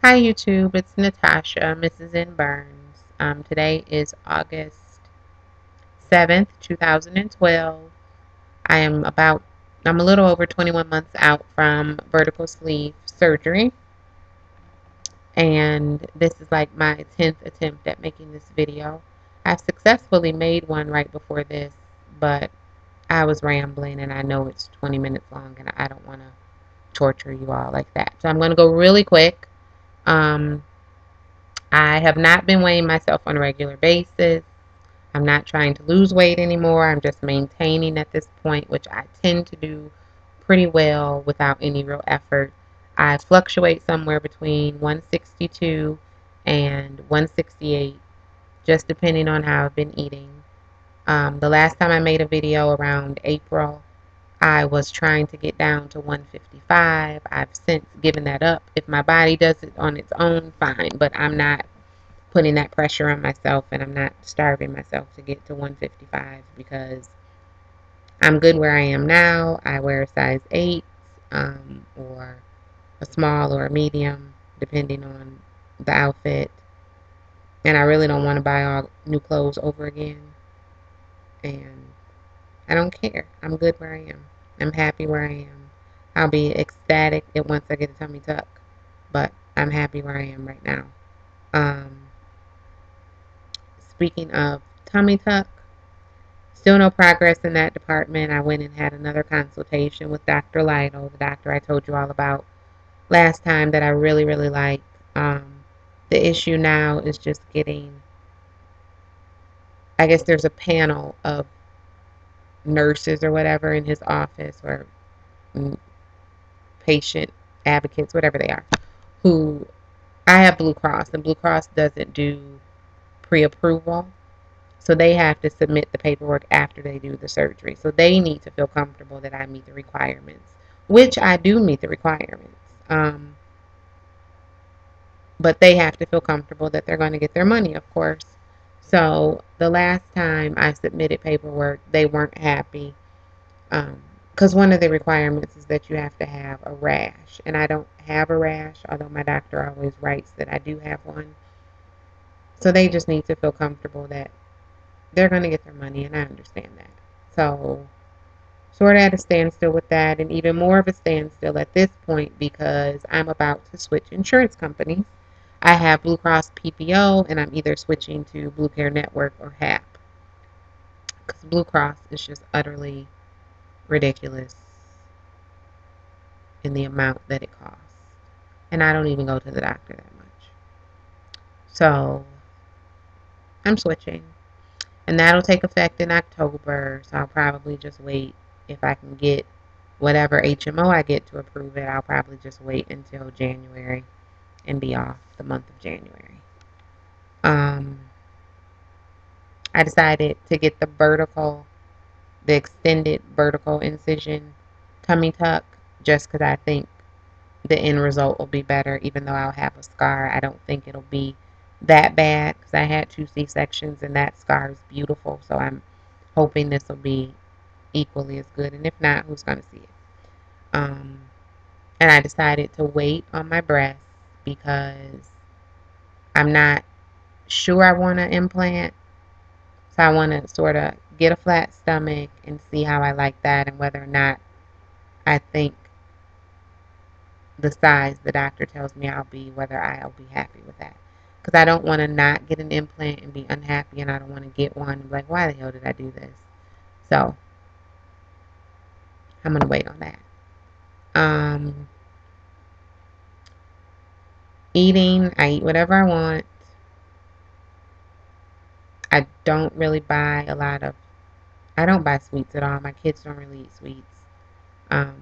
Hi YouTube, it's Natasha, Mrs. N. Burns. Today is August 7th, 2012. I am about, I'm a little over 21 months out from vertical sleeve surgery, and this is like my 10th attempt at making this video. I've successfully made one right before this, but I was rambling and I know it's 20 minutes long and I don't want to torture you all like that. So I'm going to go really quick. Um, I have not been weighing myself on a regular basis. I'm not trying to lose weight anymore. I'm just maintaining at this point, which I tend to do pretty well without any real effort. I fluctuate somewhere between 162 and 168, just depending on how I've been eating. The last time I made a video around April, I was trying to get down to 155. I've since given that up. If my body does it on its own, fine, but I'm not putting that pressure on myself and I'm not starving myself to get to 155 because I'm good where I am now. I wear a size 8 or a small or a medium depending on the outfit. And I really don't want to buy all new clothes over again. And I don't care. I'm good where I am. I'm happy where I am. I'll be ecstatic once I get a tummy tuck. But I'm happy where I am right now. Um, Speaking of tummy tuck, still no progress in that department. I went and had another consultation with Dr. Lytle, the doctor I told you all about last time that I really, really like. The issue now is just getting, I guess there's a panel of nurses or whatever in his office or patient advocates, whatever they are, who I have Blue Cross, and Blue Cross doesn't do pre-approval. So they have to submit the paperwork after they do the surgery. So they need to feel comfortable that I meet the requirements, which I do meet the requirements. But they have to feel comfortable that they're going to get their money, of course. So the last time I submitted paperwork, they weren't happy because one of the requirements is that you have to have a rash. And I don't have a rash, although my doctor always writes that I do have one. So they just need to feel comfortable that they're going to get their money, and I understand that. So, sort of at a standstill with that, and even more of a standstill at this point because I'm about to switch insurance companies. I have Blue Cross PPO, and I'm either switching to Blue Care Network or HAP because Blue Cross is just utterly ridiculous in the amount that it costs. And I don't even go to the doctor that much. So, I'm switching. And that'll take effect in October, so I'll probably just wait. If I can get whatever HMO I get to approve it, I'll probably just wait until January and be off the month of January. Um, I decided to get the extended vertical incision tummy tuck just because I think the end result will be better, even though I'll have a scar. I don't think it'll be that bad because I had 2 C-sections and that scar is beautiful, so I'm hoping this will be equally as good, and if not, who's going to see it? Um, and I decided to wait on my breasts because I'm not sure I want to implant, so I want to sort of get a flat stomach and see how I like that and whether or not I think the size the doctor tells me I'll be, whether I'll be happy with that. Because I don't want to not get an implant and be unhappy, and I don't want to get one and be like, why the hell did I do this? So I'm going to wait on that. Um, Eating, I eat whatever I want. I don't really buy I don't buy sweets at all. My kids don't really eat sweets. Um,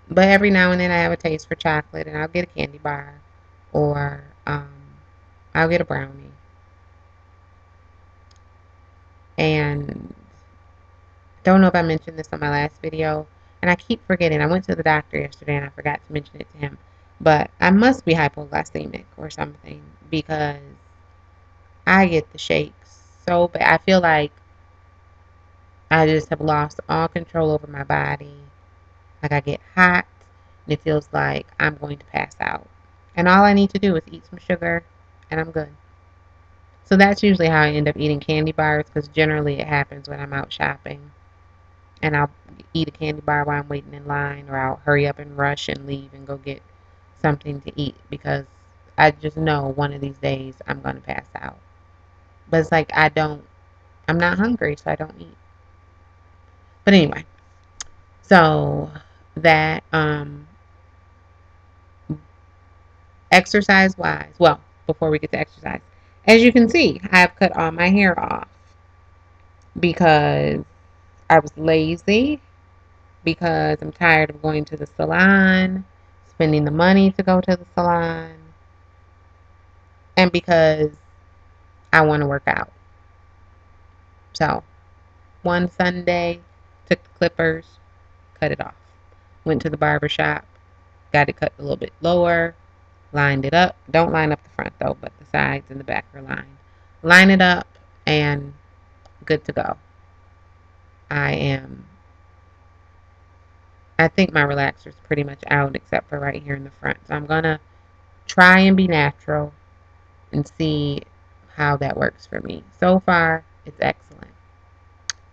but every now and then I have a taste for chocolate and I'll get a candy bar or I'll get a brownie. And don't know if I mentioned this on my last video, and I keep forgetting. I went to the doctor yesterday and I forgot to mention it to him. But I must be hypoglycemic or something because I get the shakes so bad. I feel like I just have lost all control over my body. Like I get hot and it feels like I'm going to pass out. And all I need to do is eat some sugar and I'm good. So that's usually how I end up eating candy bars because generally it happens when I'm out shopping and I'll eat a candy bar while I'm waiting in line, or I'll hurry up and rush and leave and go get something to eat because I just know one of these days I'm going to pass out. But it's like I'm not hungry, so I don't eat. But anyway, so that exercise wise, well, before we get to exercise, as you can see, I've cut all my hair off because I was lazy, because I'm tired of going to the salon, spending the money to go to the salon, and because I want to work out. So, one Sunday, took the clippers, cut it off. Went to the barber shop, got it cut a little bit lower, lined it up. Don't line up the front though, but the sides and the back are lined. Line it up and good to go. I am, I think my relaxer is pretty much out except for right here in the front. So I'm going to try and be natural and see how that works for me. So far, it's excellent.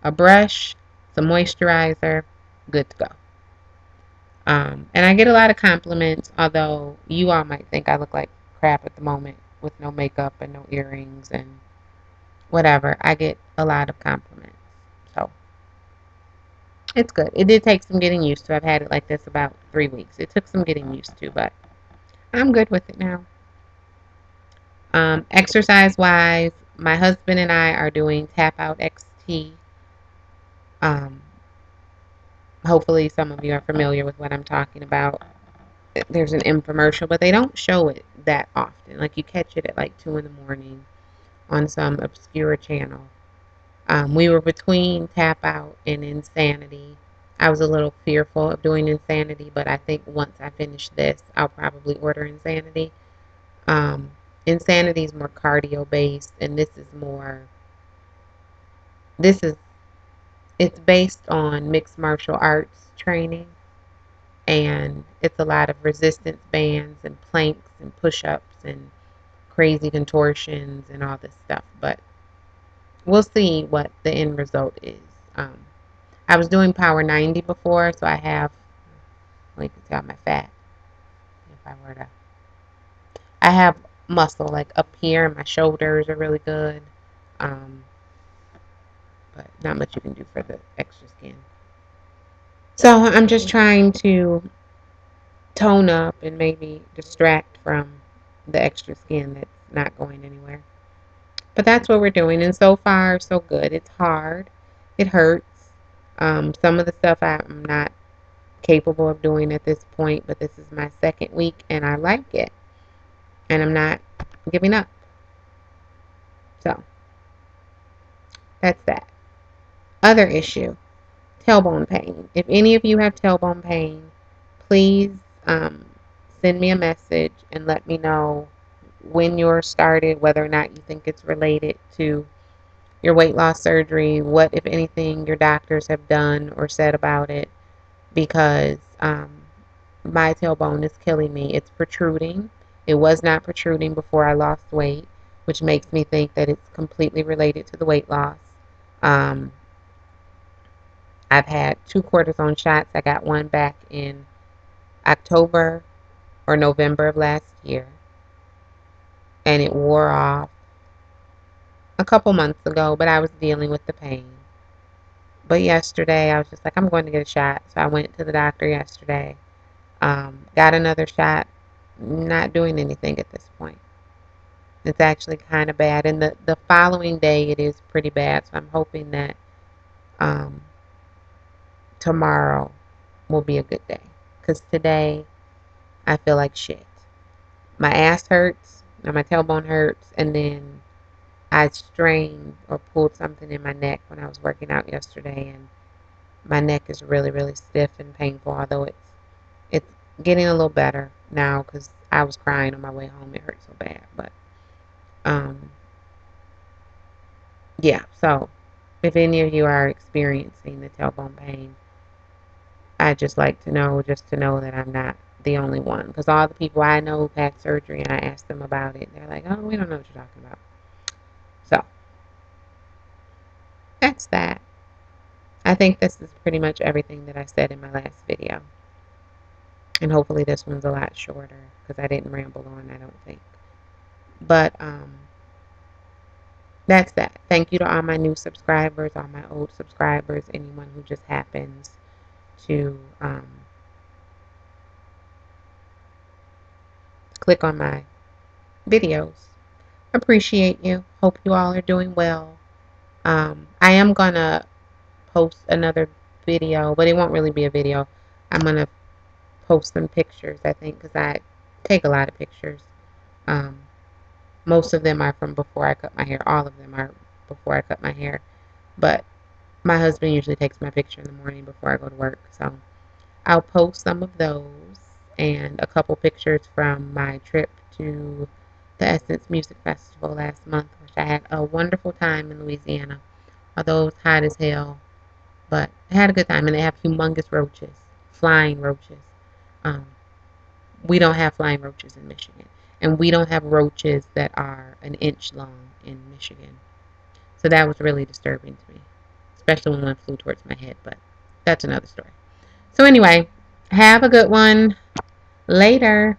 A brush, some moisturizer, good to go. And I get a lot of compliments, although you all might think I look like crap at the moment with no makeup and no earrings and whatever. I get a lot of compliments. So it's good. It did take some getting used to. I've had it like this about 3 weeks. It took some getting used to, but I'm good with it now. Exercise wise, my husband and I are doing Tap Out XT. Um, Hopefully, some of you are familiar with what I'm talking about. There's an infomercial, but they don't show it that often. Like you catch it at like 2 in the morning on some obscure channel. We were between Tap Out and Insanity. I was a little fearful of doing Insanity, but I think once I finish this, I'll probably order Insanity. Um, Insanity is more cardio based, and this is, it's based on mixed martial arts training, and it's a lot of resistance bands and planks and push ups and crazy contortions and all this stuff. But we'll see what the end result is. Um, I was doing Power 90 before, so I have, well, you can tell my fat. If I were to, I have muscle like up here, and my shoulders are really good. Um, but not much you can do for the extra skin. So I'm just trying to tone up and maybe distract from the extra skin that's not going anywhere. But that's what we're doing, and so far, so good. It's hard. It hurts. Some of the stuff I'm not capable of doing at this point, but this is my second week, and I like it. And I'm not giving up. So, that's that. Other issue, tailbone pain. If any of you have tailbone pain, please um, send me a message and let me know when yours started, whether or not you think it's related to your weight loss surgery, what, if anything, your doctors have done or said about it, because my tailbone is killing me. It's protruding. It was not protruding before I lost weight, which makes me think that it's completely related to the weight loss. Um, I've had 2 cortisone shots. I got one back in October or November of last year, and it wore off a couple months ago, but I was dealing with the pain. But yesterday, I was just like, I'm going to get a shot. So I went to the doctor yesterday, got another shot, not doing anything at this point. It's actually kind of bad. And the following day, it is pretty bad. So I'm hoping that um, tomorrow will be a good day. Because today, I feel like shit. My ass hurts, or my tailbone hurts, and then I strained or pulled something in my neck when I was working out yesterday, and my neck is really, really stiff and painful, although it's getting a little better now because I was crying on my way home. It hurt so bad. But um, yeah, so if any of you are experiencing the tailbone pain, I'd just like to know, just to know that I'm not the only one. Because all the people I know who've had surgery and I asked them about it, they're like, oh, we don't know what you're talking about. So that's that. I think this is pretty much everything that I said in my last video. And hopefully this one's a lot shorter because I didn't ramble on, I don't think. But that's that. Thank you to all my new subscribers, all my old subscribers, anyone who just happens to click on my videos. Appreciate you. Hope you all are doing well. I am going to post another video, but it won't really be a video. I'm going to post some pictures, I think, because I take a lot of pictures. Um, most of them are from before I cut my hair. All of them are before I cut my hair. But my husband usually takes my picture in the morning before I go to work. So I'll post some of those and a couple pictures from my trip to the Essence Music Festival last month, which I had a wonderful time in Louisiana. Although it was hot as hell, but I had a good time. And they have humongous roaches, flying roaches. Um, we don't have flying roaches in Michigan. And we don't have roaches that are an inch long in Michigan. So that was really disturbing to me, especially when one flew towards my head, but that's another story. So anyway, have a good one. Later.